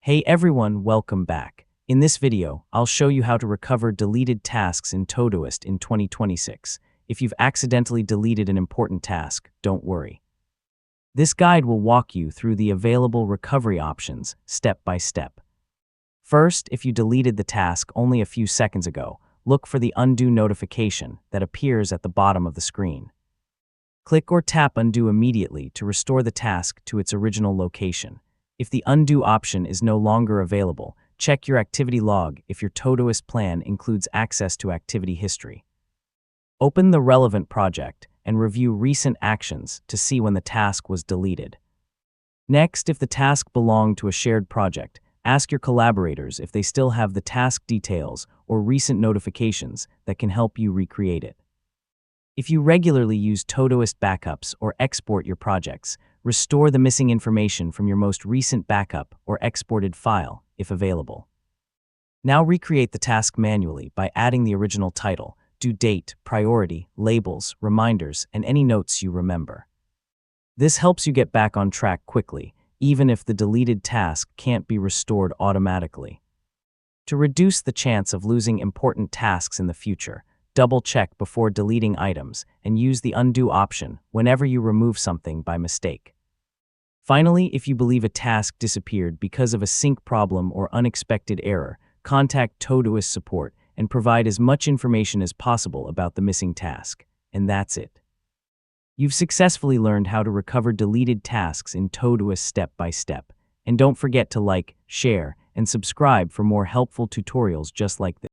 Hey everyone, welcome back. In this video, I'll show you how to recover deleted tasks in Todoist in 2026. If you've accidentally deleted an important task, don't worry. This guide will walk you through the available recovery options, step by step. First, if you deleted the task only a few seconds ago, look for the undo notification that appears at the bottom of the screen. Click or tap undo immediately to restore the task to its original location. If the undo option is no longer available, check your activity log if your Todoist plan includes access to activity history. Open the relevant project and review recent actions to see when the task was deleted. Next, if the task belonged to a shared project, ask your collaborators if they still have the task details or recent notifications that can help you recreate it. If you regularly use Todoist backups or export your projects, restore the missing information from your most recent backup or exported file, if available. Now recreate the task manually by adding the original title, due date, priority, labels, reminders, and any notes you remember. This helps you get back on track quickly, even if the deleted task can't be restored automatically. To reduce the chance of losing important tasks in the future, double-check before deleting items and use the undo option whenever you remove something by mistake. Finally, if you believe a task disappeared because of a sync problem or unexpected error, contact Todoist support and provide as much information as possible about the missing task. And that's it. You've successfully learned how to recover deleted tasks in Todoist step by step. And don't forget to like, share, and subscribe for more helpful tutorials just like this.